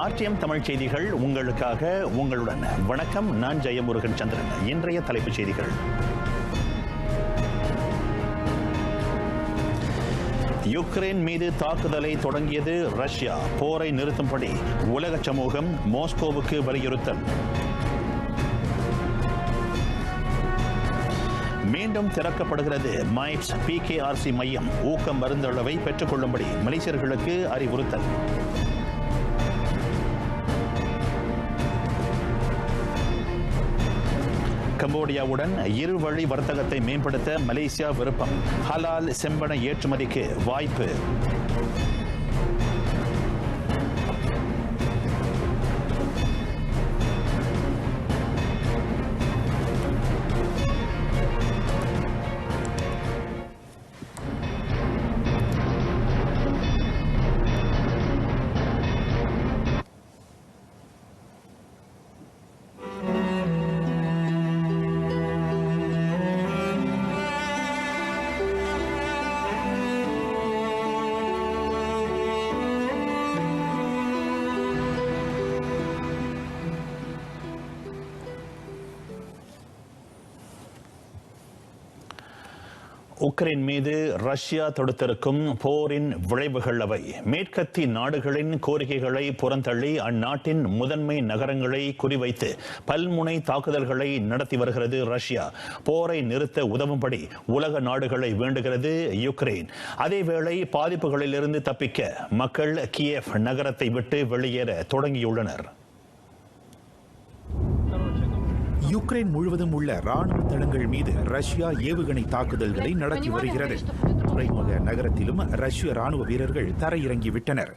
RTM Tamil செய்திகள் உங்களுக்காக, உங்களுடன் வணக்கம். நான் ஜெயமுருகன் சந்திரன். இன்றைய தலைப்புச் செய்திகள். யுக்ரைன் மீது தாக்குதலை தொடங்கியது ரஷ்யா. போரை நிறுத்தும்படி உலக சமூகம் மாஸ்கோவுக்கு வலியுறுத்தல். மீண்டும் திறக்கப்படுகிறது மைப்ஸ் PKRC மையம். ஊக்க மருந்தளவை பெற்றுக் கொள்ளும்படி மலேசியர்களுக்கு அறிவுறுத்தல். கம்போடியாவுடன் இருவழி வர்த்தகத்தை மேம்படுத்த மலேசியா விருப்பம். ஹலால் செம்பன ஏற்றுமதிக்கு வாய்ப்பு. உக்ரைன் மீது ரஷ்யா தொடுத்திருக்கும் போரின் விளைவுகள் அவை. மேற்கத்திய நாடுகளின் கோரிக்கைகளை புறந்தள்ளி அந்நாட்டின் முதன்மை நகரங்களை குறிவைத்து பல்முனை தாக்குதல்களை நடத்தி வருகிறது ரஷ்யா. போரை நிறுத்த உதவும்படி உலக நாடுகளை வேண்டுகிறது யுக்ரைன். அதேவேளை பாதிப்புகளிலிருந்து தப்பிக்க மக்கள் கியேவ் நகரத்தை விட்டு வெளியேற தொடங்கியுள்ளனர். யுக்ரைன் முழுவதும் உள்ள ராணுவ தளங்கள் மீது ரஷ்யா ஏவுகணை தாக்குதல்களை நடத்தி வருகிறது. துறைமுக நகரத்திலும் ரஷ்ய ராணுவ வீரர்கள் தரையிறங்கிவிட்டனர்.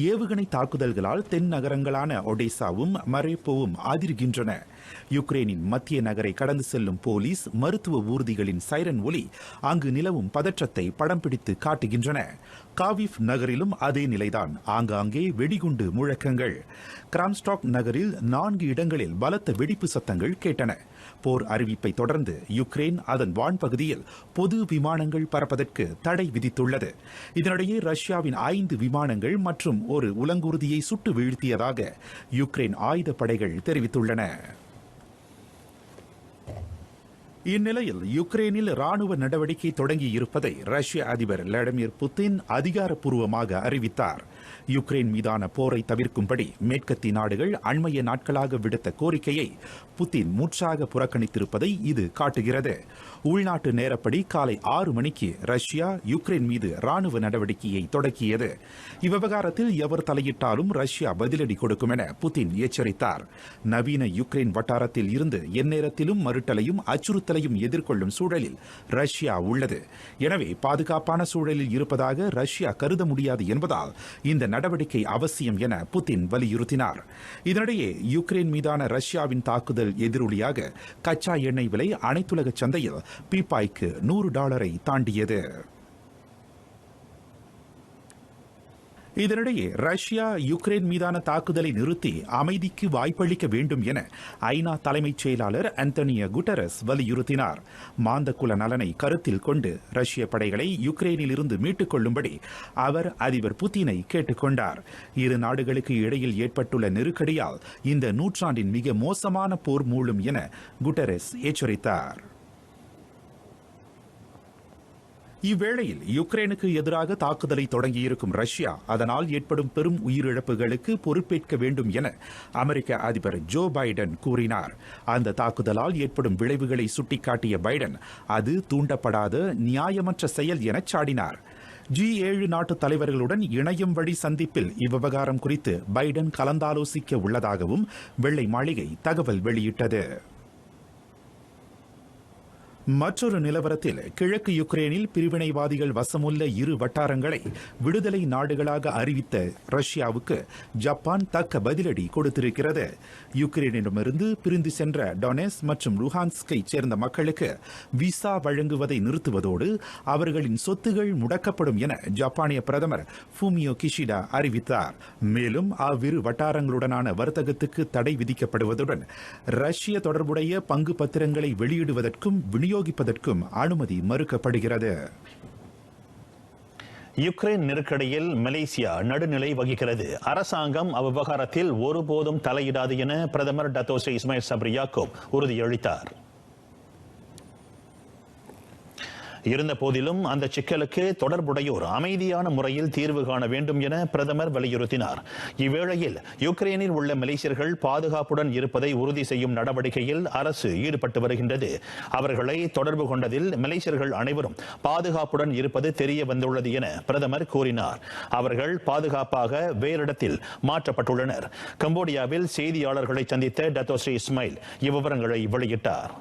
ஏவுகணை தாக்குதல்களால் தென் நகரங்களான ஒடேசாவும் மரேப்போவும் அதிர்கின்றன. யுக்ரைனின் மத்திய நகரை கடந்து செல்லும் போலீஸ் மருத்துவ ஊர்திகளின் சைரன் ஒலி அங்கு நிலவும் பதற்றத்தை படம் பிடித்து காட்டுகின்றன. காவிவ் நகரிலும் அதே நிலைதான். ஆங்காங்கே வெடிகுண்டு முழக்கங்கள். கிராம்ஸ்டாக் நகரில் 4 இடங்களில் பலத்த வெடிப்பு சத்தங்கள் கேட்டன. போர் அறிவிப்பை தொடர்ந்து யுக்ரைன் அதன் வான்பகுதியில் பொது விமானங்கள் பறப்பதற்கு தடை விதித்துள்ளது. இதனிடையே ரஷ்யாவின் 5 விமானங்கள் மற்றும் ஒரு உலங்கூர்தியை சுட்டு வீழ்த்தியதாக யுக்ரைன் ஆயுதப்படைகள் தெரிவித்துள்ளன. இந்நிலையில் யுக்ரைனில் ராணுவ நடவடிக்கை தொடங்கி இருப்பதை ரஷ்ய அதிபர் விளாடிமிர் புட்டின் அதிகாரப்பூர்வமாக அறிவித்தார். யுக்ரைன் மீதான போரை தவிர்க்கும்படி மேற்கத்திய நாடுகள் அண்மைய நாட்களாக விடுத்த கோரிக்கையை புட்டின் முற்றாக புறக்கணித்திருப்பதை இது காட்டுகிறது. உள்நாட்டு நேரப்படி காலை 6 மணிக்கு ரஷ்யா யுக்ரைன் மீது ராணுவ நடவடிக்கையை தொடக்கியது. இவ்விவகாரத்தில் எவர் தலையிட்டாலும் ரஷ்யா பதிலடி கொடுக்கும் என புட்டின் எச்சரித்தார். நவீன யுக்ரைன் வட்டாரத்தில் இருந்து எந்நேரத்திலும் மறுட்டலையும் அச்சுறுத்தலையும் எதிர்கொள்ளும் சூழலில் ரஷ்யா உள்ளது. எனவே பாதுகாப்பான சூழலில் இருப்பதாக ரஷ்யா கருத முடியாது என்பதால் இந்த நடவடிக்கை அவசியம் என புட்டின் வலியுறுத்தினார். இதனிடையே யுக்ரைன் மீதான ரஷ்யாவின் தாக்குதல் எதிரொலியாக கச்சா எண்ணெய் விலை அனைத்துலக சந்தையில் பீப்பாய்க்கு $100 தாண்டியது. இதனிடையே ரஷ்யா யுக்ரைன் மீதான தாக்குதலை நிறுத்தி அமைதிக்கு வாய்ப்பளிக்க வேண்டும் என ஐநா தலைமைச் செயலாளர் அந்தோனியோ குட்டரஸ் வலியுறுத்தினார். மாந்தகுல நலனை கருத்தில் கொண்டு ரஷ்ய படைகளை யுக்ரைனில் இருந்து மீட்டுக் கொள்ளும்படி அவர் அதிபர் புட்டினை கேட்டுக் கொண்டார். இரு நாடுகளுக்கு இடையில் ஏற்பட்டுள்ள நெருக்கடியால் இந்த நூற்றாண்டின் மிக மோசமான போர் மூளும் என குட்டரஸ் எச்சரித்தார். இவ்வேளையில் யுக்ரைனுக்கு எதிராக தாக்குதலை தொடங்கியிருக்கும் ரஷ்யா அதனால் ஏற்படும் பெரும் உயிரிழப்புகளுக்கு பொறுப்பேற்க வேண்டும் என அமெரிக்க அதிபர் ஜோ பைடன் கூறினார். அந்த தாக்குதலால் ஏற்படும் விளைவுகளை சுட்டிக்காட்டிய பைடன் அது தூண்டப்படாத நியாயமற்ற செயல் என சாடினார். G7 நாட்டு தலைவர்களுடன் இணையம் வழி சந்திப்பில் இவ்விவகாரம் குறித்து பைடன் கலந்தாலோசிக்க உள்ளதாகவும் வெள்ளை மாளிகை தகவல் வெளியிட்டது. மற்றொரு நிலவரத்தில் கிழக்கு யுக்ரேனில் பிரிவினைவாதிகள் வசமுள்ள இரு வட்டாரங்களை விடுதலை நாடுகளாக அறிவித்த ரஷ்யாவுக்கு ஜப்பான் தக்க பதிலடி கொடுத்திருக்கிறது. யுக்ரேனிடமிருந்து பிரிந்து சென்ற டொனெட்ஸ்க் மற்றும் லுஹான்ஸ்கை சேர்ந்த மக்களுக்கு விசா வழங்குவதை நிறுத்துவதோடு அவர்களின் சொத்துகள் முடக்கப்படும் என ஜப்பானிய பிரதமர் ஃபூமியோ கிஷிடா அறிவித்தார். மேலும் அவ்விரு வட்டாரங்களுடனான வர்த்தகத்துக்கு தடை விதிக்கப்படுவதுடன் ரஷ்ய தொடர்புடைய பங்கு பத்திரங்களை வெளியிடுவதற்கும் விநியோகிப்பதற்கும் அனுமதி மறுக்கப்படுகிறது. யுக்ரைன் நெருக்கடியில் மலேசியா நடுநிலை வகிக்கிறது. அரசாங்கம் அவ்விவகாரத்தில் ஒருபோதும் தலையிடாது என பிரதமர் டத்தோஸ்ரீ இஸ்மாயில் சப்ரி யாக்கூப் உறுதியளித்தார். இருந்த போதிலும் அந்த சிக்கலுக்கு தொடர்புடையோர் அமைதியான முறையில் தீர்வு காண வேண்டும் என பிரதமர் வலியுறுத்தினார். இவ்வேளையில் யுக்ரைனில் உள்ள மலேசியர்கள் பாதுகாப்புடன் இருப்பதை உறுதி செய்யும் நடவடிக்கையில் அரசு ஈடுபட்டு வருகின்றது. அவர்களை தொடர்பு கொண்டதில் மலேசியர்கள் அனைவரும் பாதுகாப்புடன் இருப்பது தெரிய வந்துள்ளது என பிரதமர் கூறினார். அவர்கள் பாதுகாப்பாக வேறிடத்தில் மாற்றப்பட்டுள்ளனர். கம்போடியாவில் செய்தியாளர்களை சந்தித்த டத்தோஸ்ரீ இஸ்மாயில் இவ்விவரங்களை வெளியிட்டார்.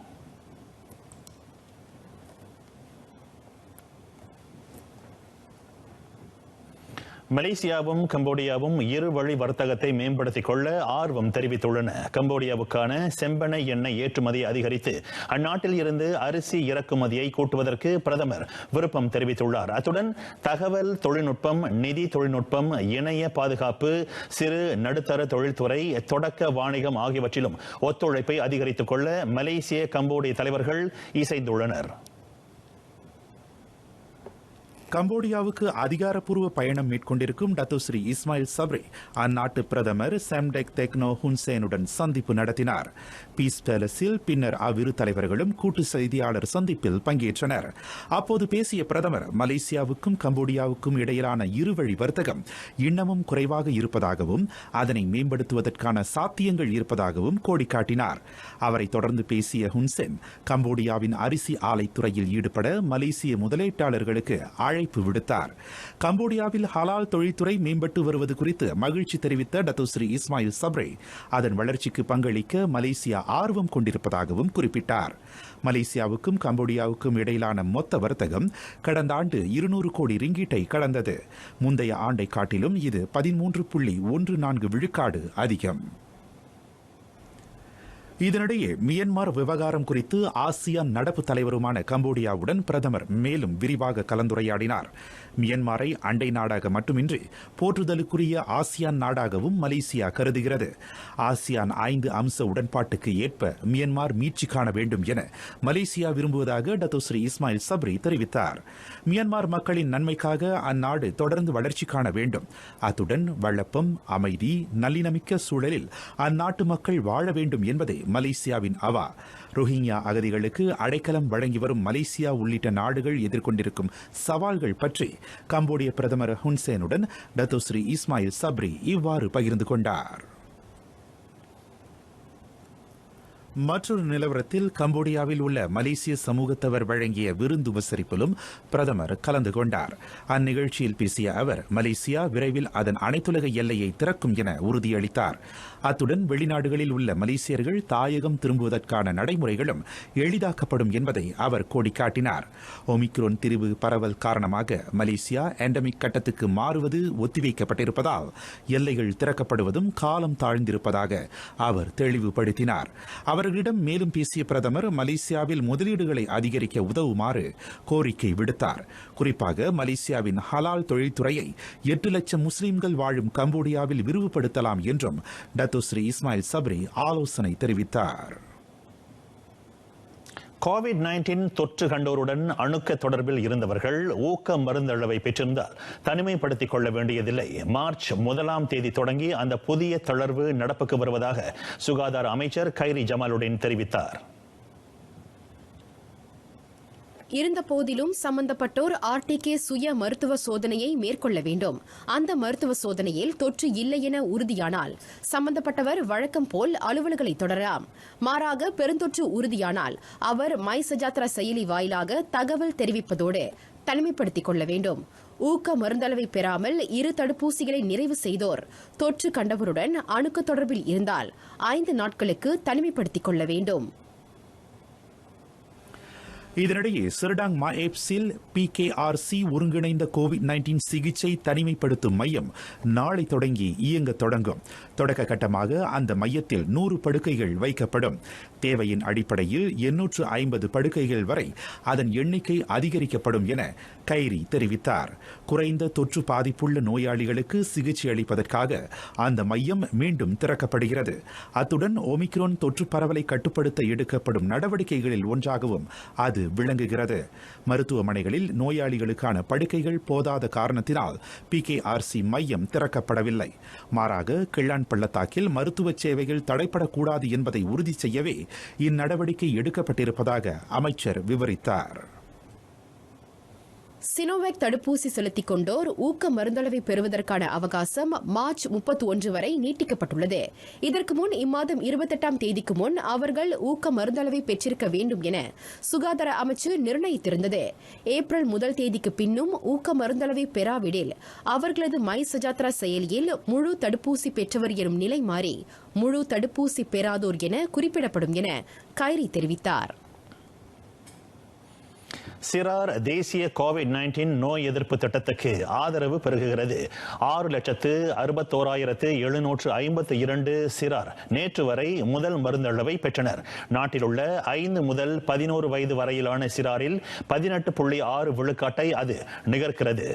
மலேசியாவும் கம்போடியாவும் இருவழி வர்த்தகத்தை மேம்படுத்திக் கொள்ள ஆர்வம் தெரிவித்துள்ளன. கம்போடியாவுக்கான செம்பனை எண்ணெய் ஏற்றுமதி அதிகரித்து அந்நாட்டில் இருந்து அரிசி இறக்குமதியை கூட்டுவதற்கு பிரதமர் விருப்பம் தெரிவித்துள்ளார். அத்துடன் தகவல் தொழில்நுட்பம், நிதி தொழில்நுட்பம், இணைய பாதுகாப்பு, சிறு நடுத்தர தொழில்துறை, தொடக்க வாணிகம் ஆகியவற்றிலும் ஒத்துழைப்பை அதிகரித்துக் கொள்ள மலேசிய கம்போடிய தலைவர்கள் இசைந்துள்ளனர். கம்போடியாவுக்கு அதிகாரப்பூர்வ பயணம் மேற்கொண்டிருக்கும் டத்தோஸ்ரீ இஸ்மாயில் சப்ரி அந்நாட்டு பிரதமர் சாம்டெக் தெக்னோ ஹுன்சேனுடன் சந்திப்பு நடத்தினார். பீஸ் பேலஸில் பின்னர் அவ்விரு தலைவர்களும் கூட்டு செய்தியாளர் சந்திப்பில் பங்கேற்றனர். அப்போது பேசிய பிரதமர் மலேசியாவுக்கும் கம்போடியாவுக்கும் இடையிலான இருவழி வர்த்தகம் இன்னமும் குறைவாக இருப்பதாகவும் அதனை மேம்படுத்துவதற்கான சாத்தியங்கள் இருப்பதாகவும் கோடிக்காட்டினார். அவரை தொடர்ந்து பேசிய ஹுன்சேன் கம்போடியாவின் அரிசி ஆலைத்துறையில் ஈடுபட மலேசிய முதலீட்டாளர்களுக்கு அழைப்பு விடுத்தார். கம்போடியாவில் ஹலால் தொழில்துறை மேம்பட்டு வருவது குறித்து மகிழ்ச்சி தெரிவித்த டத்தோஸ்ரீ இஸ்மாயில் சப்ரி அதன் வளர்ச்சிக்கு பங்களிக்க மலேசியா ஆர்வம் கொண்டிருப்பதாகவும் குறிப்பிட்டார். மலேசியாவுக்கும் கம்போடியாவுக்கும் இடையிலான மொத்த வர்த்தகம் கடந்த ஆண்டு 200 கோடி ரிங்கீட்டை கடந்தது. முந்தைய ஆண்டை காட்டிலும் இது 13.14 விழுக்காடு அதிகம். இதனிடையே மியன்மார் விவகாரம் குறித்து ஆசியான் நடப்பு தலைவருமான கம்போடியாவுடன் பிரதமர் மேலும் விரிவாக கலந்துரையாடினார். மியன்மாரை அண்டை நாடாக மட்டுமின்றி போற்றுதலுக்குரிய ஆசியான் நாடாகவும் மலேசியா கருதுகிறது. ஆசியான் 5 அம்ச உடன்பாட்டுக்கு ஏற்ப மியன்மார் மீட்சி காண வேண்டும் என மலேசியா விரும்புவதாக டத்தோஸ்ரீ இஸ்மாயில் சப்ரி தெரிவித்தார். மியன்மார் மக்களின் நன்மைக்காக அந்நாடு தொடர்ந்து வளர்ச்சி காண வேண்டும். அத்துடன் வளப்பம், அமைதி, நல்லிணமிக்க சூழலில் அந்நாட்டு மக்கள் வாழ வேண்டும் என்பதே மலேசியாவின் அவா. ரோஹிங்யா அகதிகளுக்கு அடைக்கலம் வழங்கி வரும் மலேசியா உள்ளிட்ட நாடுகள் எதிர்கொண்டிருக்கும் சவால்கள் பற்றி கம்போடிய பிரதமர் ஹுன்சேனுடன் டத்தோஸ்ரீ இஸ்மாயில் சப்ரி இவ்வாறு பகிர்ந்து கொண்டார். மற்றொரு நிலவரத்தில் கம்போடியாவில் உள்ள மலேசிய சமூகத்தவர் வழங்கிய விருந்து உபசரிப்பிலும் பிரதமர் கலந்து கொண்டார். அந்நிகழ்ச்சியில் பேசிய அவர் மலேசியா விரைவில் அதன் அனைத்துலக எல்லையை திறக்கும் என உறுதியளித்தார். அத்துடன் வெளிநாடுகளில் உள்ள மலேசியர்கள் தாயகம் திரும்புவதற்கான நடைமுறைகளும் எளிதாக்கப்படும் என்பதை அவர் கோடிக்காட்டினார். ஒமிக்ரோன் திரிவு பரவல் காரணமாக மலேசியா எண்டமிக் கட்டத்துக்கு மாறுவது ஒத்திவைக்கப்பட்டிருப்பதால் எல்லைகள் திறக்கப்படுவதும் காலம் தாழ்ந்திருப்பதாக அவர் தெளிவுபடுத்தினார். அவர்களிடம் மேலும் பேசிய பிரதமர் மலேசியாவில் முதலீடுகளை அதிகரிக்க உதவுமாறு கோரிக்கை விடுத்தார். குறிப்பாக மலேசியாவின் ஹலால் தொழில்துறையை 8 லட்சம் முஸ்லிம்கள் வாழும் கம்போடியாவில் விரிவுபடுத்தலாம் என்றும் டத்தோஸ்ரீ இஸ்மாயில் சப்ரி ஆலோசனை தெரிவித்தார். கோவிட்-19 தொற்று கண்டோருடன் அணுக்க தொடர்பில் இருந்தவர்கள் ஊக்க மருந்தளவை பெற்றிருந்தால் தனிமைப்படுத்திக் கொள்ள வேண்டியதில்லை. மார்ச் 1ஆம் தேதி தொடங்கி அந்த புதிய தளர்வு நடப்புக்கு வருவதாக சுகாதார அமைச்சர் கைரி ஜமாலுடன் தெரிவித்தார். இருந்தபோதிலும் சம்பந்தப்பட்டோர் ஆர்டிகே சுய மருத்துவ சோதனையை மேற்கொள்ள வேண்டும். அந்த மருத்துவ சோதனையில் தொற்று இல்லை என உறுதியானால் சம்பந்தப்பட்டவர் வழக்கம் போல் அலுவல்களை தொடரலாம். மாறாக பெருந்தொற்று உறுதியானால் அவர் மை சஜாத்ரா செயலி வாயிலாக தகவல் தெரிவிப்பதோடு தனிமைப்படுத்திக் கொள்ள வேண்டும். ஊக்க மருந்தளவை பெறாமல் 2 தடுப்பூசிகளை நிறைவு செய்தோர் தொற்று கண்டவருடன் அணுக்க தொடர்பில் இருந்தால் 5 நாட்களுக்கு தனிமைப்படுத்திக் கொள்ள வேண்டும். இதனிடையே சிர்டாங் மாஏப்ஸில் PKRC ஒருங்கிணைந்த COVID-19 சிகிச்சை தனிமைப்படுத்தும் மையம் நாளை தொடங்கி இயங்க தொடங்கும். தொடக்க கட்டமாக அந்த மையத்தில் 100 படுக்கைகள் வைக்கப்படும். தேவையின் அடிப்படையில் 850 படுக்கைகள் வரை அதன் எண்ணிக்கை அதிகரிக்கப்படும் என கைரி தெரிவித்தார். குறைந்த தொற்று பாதிப்புள்ள நோயாளிகளுக்கு சிகிச்சை அளிப்பதற்காக அந்த மையம் மீண்டும் திறக்கப்படுகிறது. அத்துடன் ஒமிக்ரான் தொற்று பரவலை கட்டுப்படுத்த எடுக்கப்படும் நடவடிக்கைகளில் ஒன்றாகவும் அது விளங்குகிறது. மருத்துவமனைகளில் நோயாளிகளுக்கான படுக்கைகள் போதாத காரணத்தினால் PKRC மையம் திறக்கப்படவில்லை. மாறாக கிள்ளான் பள்ளத்தாக்கில் மருத்துவ சேவைகள் தடைப்படக்கூடாது என்பதை உறுதி செய்யவே இந்நடவடிக்கை எடுக்கப்பட்டிருப்பதாக அமைச்சர் விவரித்தார். சினோவேக் தடுப்பூசி செலுத்திக் கொண்டோர் ஊக்க மருந்தளவை பெறுவதற்கான அவகாசம் மார்ச் 31 வரை நீட்டிக்கப்பட்டுள்ளது. இதற்கு முன் இம்மாதம் 28ஆம் தேதிக்கு முன் அவர்கள் ஊக்க மருந்தளவை பெற்றிருக்க வேண்டும் என சுகாதார அமைச்சு நிர்ணயித்திருந்தது. ஏப்ரல் 1 தேதிக்கு பின்னும் ஊக்க மருந்தளவை பெறாவிடில் அவர்களது மை சஜாத்ரா செயலியில் முழு தடுப்பூசி பெற்றவர் எனும் நிலை மாறி முழு தடுப்பூசி பெறாதோர் என குறிப்பிடப்படும் என கைரி தெரிவித்தார். சிறார் தேசிய COVID-19 நோய் எதிர்ப்பு திட்டத்துக்கு ஆதரவு பெருகுகிறது. 6,61,752 சிறார் நேற்று வரை முதல் மருந்தளவை பெற்றனர். நாட்டில் உள்ள 5 முதல் 11 வயது வரையிலான சிறாரில் 18.6 விழுக்காட்டை அது நிகர்கிறது.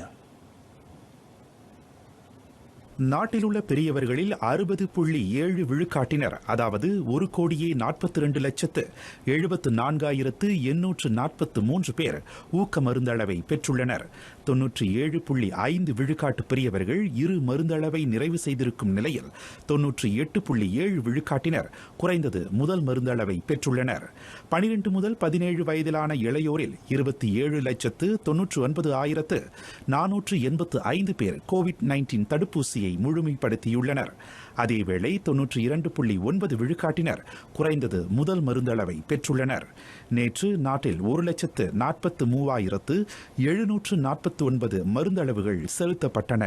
நாட்டில் உள்ள பெரியவர்களில் 60.7 விழுக்காட்டினர், அதாவது 1,42,74,843 பேர் ஊக்க மருந்தளவை பெற்றுள்ளனர். 97.5 விழுக்காட்டு பெரியவர்கள் இரு மருந்தளவை நிறைவு செய்திருக்கும் நிலையில் 98.7 விழுக்காட்டினர் குறைந்தது முதல் மருந்தளவை பெற்றுள்ளனர். 12 முதல் 17 வயதிலான இளையோரில் 27,99,485 பேர் COVID-19 தடுப்பூசியை முழுமைப்படுத்தியுள்ளனர். அதேவேளை 92.9 விழுக்காட்டினர் குறைந்தது முதல் மருந்தளவை பெற்றுள்ளனர். நேற்று நாட்டில் 1,43,749 மருந்தளவுகள் செலுத்தப்பட்டன.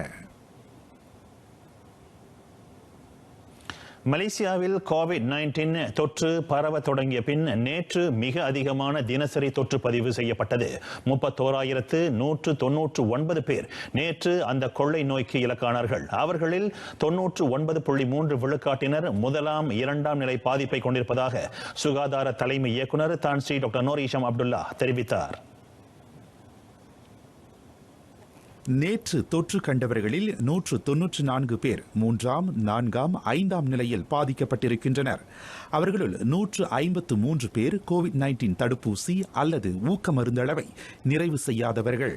மலேசியாவில் COVID-19 தொற்று பரவ தொடங்கிய பின் நேற்று மிக அதிகமான தினசரி தொற்று பதிவு செய்யப்பட்டது. 31,199 பேர் நேற்று அந்த கொள்ளை நோய்க்கு இலக்கானார்கள். அவர்களில் 99.3 விழுக்காட்டினர் முதலாம் 2ஆம் நிலை பாதிப்பை கொண்டிருப்பதாக சுகாதார தலைமை இயக்குநர் Tan Sri doctor Noor Hisham Abdullah தெரிவித்தார். நேற்று தொற்று கண்டவர்களில் 194 பேர் 3ஆம், 4ஆம், 5ஆம் நிலையில் பாதிக்கப்பட்டிருக்கின்றனர். அவர்களுள் 153 பேர் COVID-19 தடுப்பூசி அல்லது ஊக்க மருந்தளவை நிறைவு செய்யாதவர்கள்.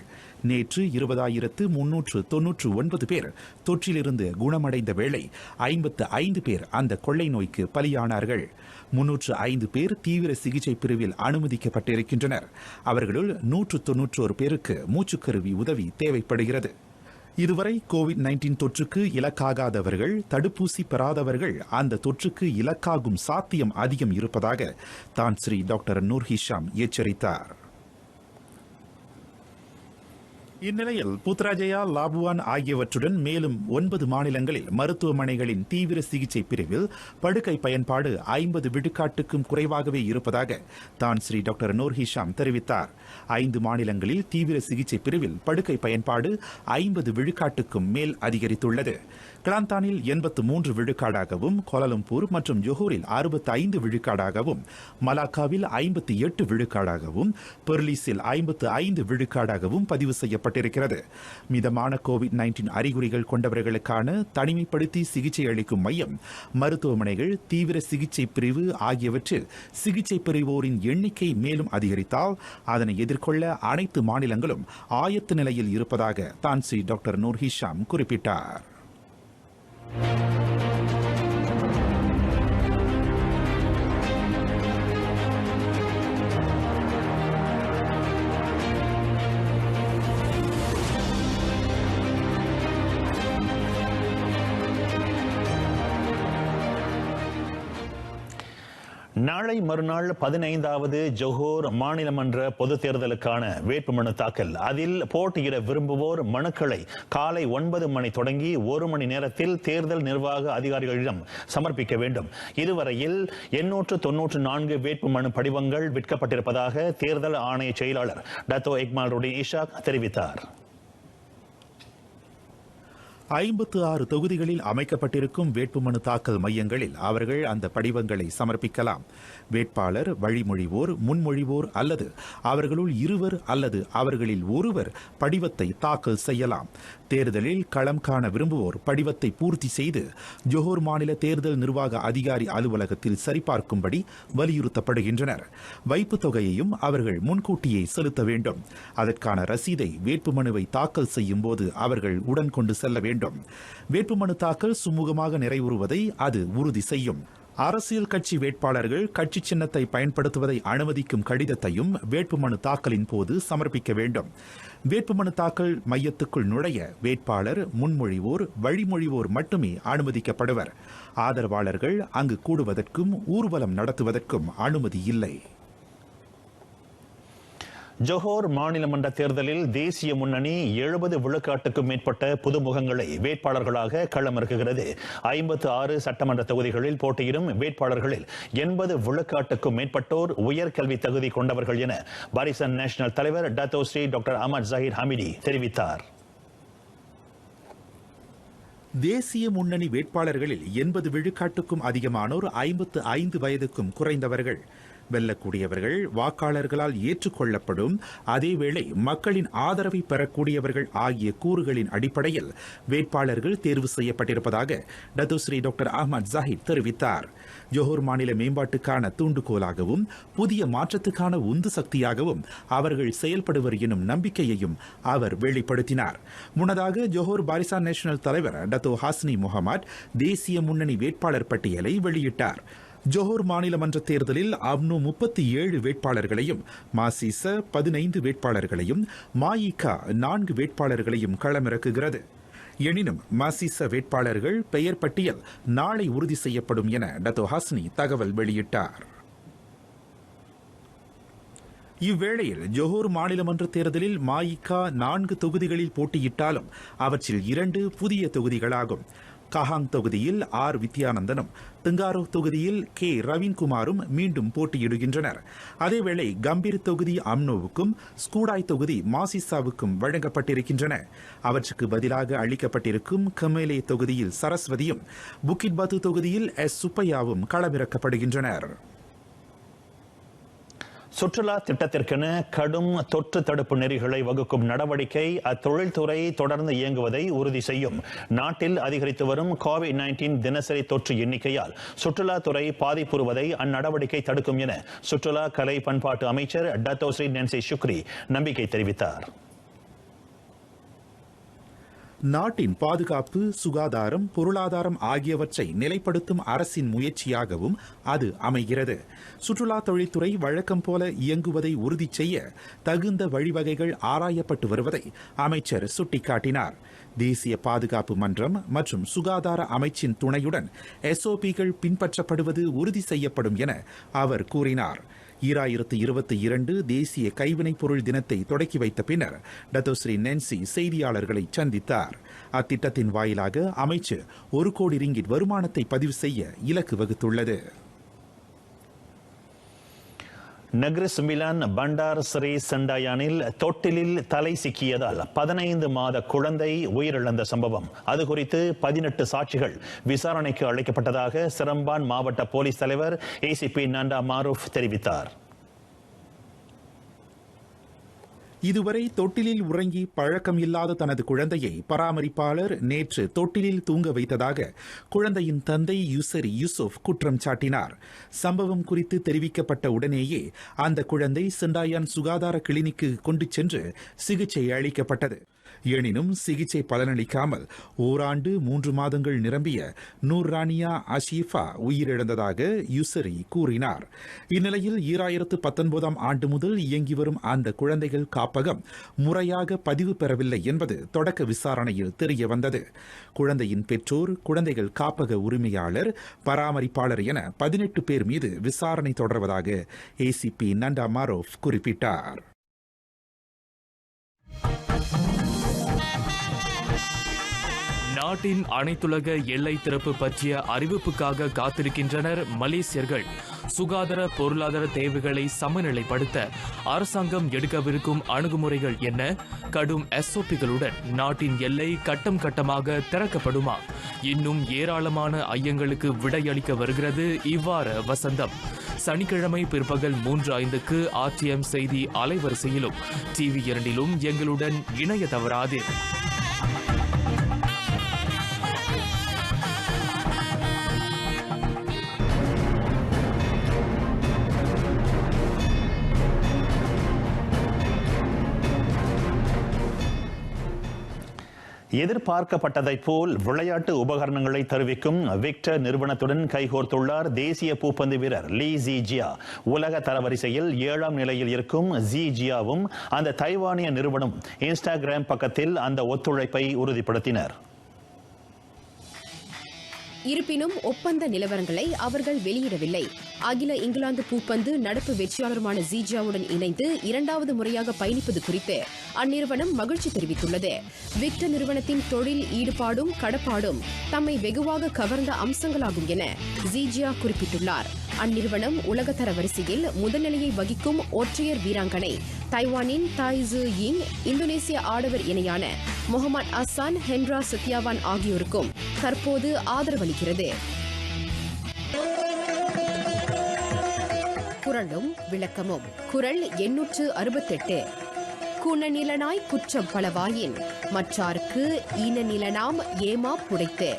நேற்று 20,399 பேர் தொற்றிலிருந்து குணமடைந்த வேளை 55 பேர் அந்த கொள்ளை நோய்க்கு பலியானார்கள். 305 பேர் தீவிர சிகிச்சை பிரிவில் அனுமதிக்கப்பட்டிருக்கின்றனர். அவர்களுள் 191 பேருக்கு மூச்சுக்கருவி உதவி தேவைப்படுகிறது. இதுவரை COVID-19 தொற்றுக்கு இலக்காகாதவர்கள், தடுப்பூசி பெறாதவர்கள் அந்த தொற்றுக்கு இலக்காகும் சாத்தியம் அதிகம் இருப்பதாக தான் ஸ்ரீ டாக்டர் நூர் ஹிஷாம் எச்சரித்தார். இந்நிலையில் புத்ராஜயா, லாபுவான் ஆகியவற்றுடன் மேலும் 9 மாநிலங்களில் மருத்துவமனைகளின் தீவிர சிகிச்சை பிரிவில் படுக்கை பயன்பாடு 50 விழுக்காட்டுக்கும் குறைவாகவே இருப்பதாக தான் ஸ்ரீ டாக்டர் நூர் ஹிஷாம் தெரிவித்தார். 5 மாநிலங்களில் தீவிர சிகிச்சை பிரிவில் படுக்கை பயன்பாடு 50 விழுக்காட்டுக்கும் மேல் அதிகரித்துள்ளது. கிளாந்தானில் 83 விழுக்காடாகவும், கோலாலம்பூர் மற்றும் ஜொஹூரில் 65 விழுக்காடாகவும், மலாக்காவில் 58 விழுக்காடாகவும், பெர்லிஸில் 55 விழுக்காடாகவும் பதிவு செய்யப்பட்டிருக்கிறது. மிதமான COVID-19 அறிகுறிகள் கொண்டவர்களுக்கான தனிமைப்படுத்தி சிகிச்சை அளிக்கும் மையம், மருத்துவமனைகள், தீவிர சிகிச்சை பிரிவு ஆகியவற்றில் சிகிச்சை பெறுவோரின் எண்ணிக்கை மேலும் அதிகரித்தால் அதனை எதிர்கொள்ள அனைத்து மாநிலங்களும் ஆயத்த நிலையில் இருப்பதாக தான் ஸ்ரீ டாக்டர் நூர் ஹிஷாம் குறிப்பிட்டார். நாளை மறுநாள் 15வது ஜொஹோர் மாநிலமன்ற பொதுத் தேர்தலுக்கான வேட்புமனு தாக்கல். அதில் போட்டியிட விரும்புவோர் மனுக்களை காலை 9 மணி தொடங்கி 1 மணி நேரத்தில் தேர்தல் நிர்வாக அதிகாரிகளிடம் சமர்ப்பிக்க வேண்டும். இதுவரையில் 894 வேட்புமனு படிவங்கள் விற்கப்பட்டிருப்பதாக தேர்தல் ஆணைய செயலாளர் டத்தோ இக்மால் ருடின் இஷாக் தெரிவித்தார். 56 தொகுதிகளில் அமைக்கப்பட்டிருக்கும் வேட்புமனு தாக்கல் மையங்களில் அவர்கள் அந்த படிவங்களை சமர்ப்பிக்கலாம். வேட்பாளர், வழிமொழிவோர், முன்மொழிவோர் அல்லது அவர்களுள் இருவர் அல்லது அவர்களில் ஒருவர் படிவத்தை தாக்கல் செய்யலாம். தேர்தலில் களம் காண விரும்புவோர் படிவத்தை பூர்த்தி செய்து ஜொஹோர் மாநில தேர்தல் நிர்வாக அதிகாரி அலுவலகத்தில் சரிபார்க்கும்படி வலியுறுத்தப்படுகின்றனர். வைப்புத் தொகையையும் அவர்கள் முன்கூட்டியே செலுத்த வேண்டும். அதற்கான ரசீதை வேட்புமனுவை தாக்கல் செய்யும் போது அவர்கள் உடன் கொண்டு செல்ல வேண்டும். வேட்புமனு தாக்கல் சுமூகமாக நிறைவுறுவதை அது உறுதி செய்யும். அரசியல் கட்சி வேட்பாளர்கள் கட்சி சின்னத்தை பயன்படுத்துவதை அனுமதிக்கும் கடிதத்தையும் வேட்புமனு தாக்கலின் போது சமர்ப்பிக்க வேண்டும். வேட்புமனு தாக்கல் மையத்துக்குள் நுழைய வேட்பாளர், முன்மொழிவோர், வழிமொழிவோர் மட்டுமே அனுமதிக்கப்படுவர். ஆதரவாளர்கள் அங்கு கூடுவதற்கும் ஊர்வலம் நடத்துவதற்கும் அனுமதி இல்லை. ஜொஹோர் மாநிலமன்ற தேர்தலில் தேசிய முன்னணி 70 விழுக்காட்டுக்கும் மேற்பட்ட புதுமுகங்களை வேட்பாளர்களாக களமிறக்குகிறது. 56 சட்டமன்ற தொகுதிகளில் போட்டியிடும் வேட்பாளர்களில் 80 விழுக்காட்டுக்கும் மேற்பட்டோர் உயர்கல்வி தகுதி கொண்டவர்கள் என பாரிசன் நேஷனல் தலைவர் Dato Sri doctor Ahmad Zahir Hamidi தெரிவித்தார். தேசிய முன்னணி வேட்பாளர்களில் 80 விழுக்காட்டுக்கும் அதிகமானோர் 55 வயதுக்கும் குறைந்தவர்கள். வெல்லக்கூடியவர்கள் வாக்காளர்களால் ஏற்றுக்கொள்ளப்படும், அதேவேளை மக்களின் ஆதரவை பெறக்கூடியவர்கள் ஆகிய கூறுகளின் அடிப்படையில் வேட்பாளர்கள் தேர்வு செய்யப்பட்டிருப்பதாக டத்தோஸ்ரீ டாக்டர் அஹமத் ஜஹீர் தெரிவித்தார். ஜொஹோர் மாநில மேம்பாட்டுக்கான தூண்டுகோலாகவும் புதிய மாற்றத்துக்கான உந்து சக்தியாகவும் அவர்கள் செயல்படுவர் எனும் நம்பிக்கையையும் அவர் வெளிப்படுத்தினார். முன்னதாக ஜொஹோர் பாரிசான் நேஷனல் தலைவர் டத்தோ ஹாஸ்னி முகமது தேசிய முன்னணி வேட்பாளர் பட்டியலை வெளியிட்டார். ஜொஹோர் மாநிலமன்ற தேர்தலில் அப்னு 37 வேட்பாளர்களையும், மாசிச 15 வேட்பாளர்களையும், மாயிகா 4 வேட்பாளர்களையும் களமிறக்குகிறது. எனினும் மாசிச வேட்பாளர்கள் பெயர் பட்டியல் நாளை உறுதி செய்யப்படும் என டத்தோ ஹாஸ்னி தகவல் வெளியிட்டார். இவ்வேளையில் ஜொஹோர் மாநிலமன்ற தேர்தலில் மாயிகா 4 தொகுதிகளில் போட்டியிட்டாலும் அவற்றில் 2 புதிய தொகுதிகளாகும். கஹாங் தொகுதியில் ஆர் வித்யானந்தனும், திங்காரோ தொகுதியில் கே ரவீன்குமாரும் மீண்டும் போட்டியிடுகின்றனர். அதேவேளை கம்பீர் தொகுதி அம்னோவுக்கும், ஸ்கூடாய் தொகுதி மாசிசாவுக்கும் வழங்கப்பட்டிருக்கின்றன. அவற்றுக்கு பதிலாக அளிக்கப்பட்டிருக்கும் கமேலே தொகுதியில் சரஸ்வதியும், புக்கிட் பத்து தொகுதியில் எஸ் சுப்பையாவும் களமிறக்கப்படுகின்றனர். சுற்றுலா திட்டத்திற்கென கடும் தொற்று தடுப்பு நெறிகளை வகுக்கும் நடவடிக்கை அத்தொழில்துறை தொடர்ந்து இயங்குவதை உறுதி செய்யும். நாட்டில் அதிகரித்து வரும் கோவிட்-19 தினசரி தொற்று எண்ணிக்கையால் சுற்றுலாத்துறை பாதிப்புறுவதை அந்நடவடிக்கை தடுக்கும் என சுற்றுலா கலை பண்பாட்டு அமைச்சர் டத்தோ ஸ்ரீ நென்சி ஷுக்ரி நம்பிக்கை தெரிவித்தார். நாட்டின் பாதுகாப்பு, சுகாதாரம், பொருளாதாரம் ஆகியவற்றை நிலைப்படுத்தும் அரசின் முயற்சியாகவும் அது அமைகிறது. சுற்றுலா தொழில்துறை வழக்கம் போல இயங்குவதை உறுதி செய்ய தகுந்த வழிவகைகள் ஆராயப்பட்டு வருவதை அமைச்சர் சுட்டிக்காட்டினார். தேசிய பாதுகாப்பு மன்றம் மற்றும் சுகாதார அமைச்சின் துணையுடன் SOPகள் பின்பற்றப்படுவது உறுதி செய்யப்படும் என அவர் கூறினார். 2022 தேசிய கைவினைப் பொருள் தினத்தை தொடக்கி வைத்த பின்னர் டத்தோஸ்ரீ நென்சி செய்தியாளர்களை சந்தித்தார். அத்திட்டத்தின் வாயிலாக அமைச்சு 1 கோடி ரிங்கிட் வருமானத்தை பதிவு செய்ய இலக்கு வகுத்துள்ளது. நக்ரிஸ் மிலான் பண்டார் ஸ்ரீ சண்டாயானில் தொட்டிலில் தலை சிக்கியதால் 15 மாத குழந்தை உயிரிழந்த சம்பவம். அது குறித்து 18 சாட்சிகள் விசாரணைக்கு அழைக்கப்பட்டதாக சிரம்பான் மாவட்ட போலீஸ் தலைவர் ACP நண்டா மாரூஃப் தெரிவித்தார். இதுவரை தொட்டிலில் உறங்கி பழக்கம் இல்லாத தனது குழந்தையை பராமரிப்பாளர் நேற்று தொட்டிலில் தூங்க வைத்ததாக குழந்தையின் தந்தை யூசரி யூசுப் குற்றம் சாட்டினார். சம்பவம் குறித்து தெரிவிக்கப்பட்ட உடனேயே அந்த குழந்தை செண்டாயான் சுகாதார கிளினிக்கு கொண்டு சென்று சிகிச்சை அளிக்கப்பட்டது. எனினும் சிகிச்சை பலனளிக்காமல் ஓராண்டு 3 மாதங்கள் நிரம்பிய நூர் ரானியா அஷீஃபா உயிரிழந்ததாக யுசரி கூறினார். இந்நிலையில் 2019 ஆண்டு முதல் இயங்கி வரும் அந்த குழந்தைகள் காப்பகம் முறையாக பதிவு பெறவில்லை என்பது தொடக்க விசாரணையில் தெரியவந்தது. குழந்தையின் பெற்றோர், குழந்தைகள் காப்பக உரிமையாளர், பராமரிப்பாளர் என 18 பேர் மீது விசாரணை தொடர்வதாக ஏசிபி நண்டா மாரோஃப் குறிப்பிட்டார். நாட்டின் அனைத்துலக எல்லை திறப்பு பற்றிய அறிவிப்புக்காக காத்திருக்கின்றனர் மலேசியர்கள். சுகாதார பொருளாதார தேவைகளை சமநிலைப்படுத்த அரசாங்கம் எடுக்கவிருக்கும் அணுகுமுறைகள் என்ன? கடும் எஸ்ஓபிகளுடன் நாட்டின் எல்லை கட்டம் கட்டமாக திறக்கப்படுமா? இன்னும் ஏராளமான ஐயங்களுக்கு விடையளிக்க வருகிறது இவ்வார வசந்தம். சனிக்கிழமை பிற்பகல் 3:05 RTM செய்தி அலைவரிசையிலும் TV 2 எங்களுடன் இணைய தவறாது. எதிர்பார்க்கப்பட்டதைப் போல் விளையாட்டு உபகரணங்களை தருவிக்கும் விக்டர் நிறுவனத்துடன் கைகோர்த்துள்ளார் தேசிய பூப்பந்து வீரர் லீ ஜியா. உலக தரவரிசையில் 7ஆம் நிலையில் இருக்கும் ஜியாவும் அந்த தைவானிய நிறுவனம் இன்ஸ்டாகிராம் பக்கத்தில் அந்த ஒத்துழைப்பை உறுதிப்படுத்தினர். இருப்பினும் ஒப்பந்த நிலவரங்களை அவர்கள் வெளியிடவில்லை. அகில இங்கிலாந்து பூப்பந்து நடப்பு வெற்றியாளருமான ஜியாவுடன் இணைந்து 2வது முறையாக பயணிப்பது குறித்து அந்நிறுவனம் மகிழ்ச்சி தெரிவித்துள்ளது. விக்டர் நிறுவனத்தின் தொழில் ஈடுபாடும் கடப்பாடும் தம்மை வெகுவாக கவர்ந்த அம்சங்களாகும் என ஜியா குறிப்பிட்டுள்ளார். அந்நிறுவனம் உலகத்தர வரிசையில் முதல்நிலையை வகிக்கும் ஒற்றையர் வீராங்கனை தைவானின் தாய் ஜூ யிங், இந்தோனேசிய ஆடவர் இணையான முகமது அசான், ஹென்ரா சத்யாவான் ஆகியோருக்கும் தற்போது ஆதரவளிக்கிறது. குரலும் விளக்கமும். குரல் 868. குணநிலனாய் குற்றம் பலவாயின் மற்றார்க்கு ஈனநிலனாம் ஏமா புடைத்து.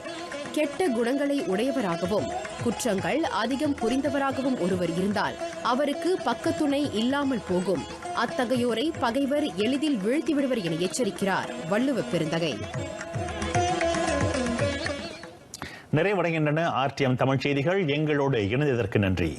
கெட்ட குணங்களை உடையவராகவும் குற்றங்கள் அதிகம் புரிந்தவராகவும் ஒருவர் இருந்தால் அவருக்கு பக்கத்துணை இல்லாமல் போகும். அத்தகையோரை பகைவர் எளிதில் வீழ்த்திவிடுவர் என எச்சரிக்கிறார் வள்ளுவ பெருந்தகை. நிறைவடைகின்றன RTM தமிழ் செய்திகள். எங்களோடு இணைந்ததற்கு நன்றி.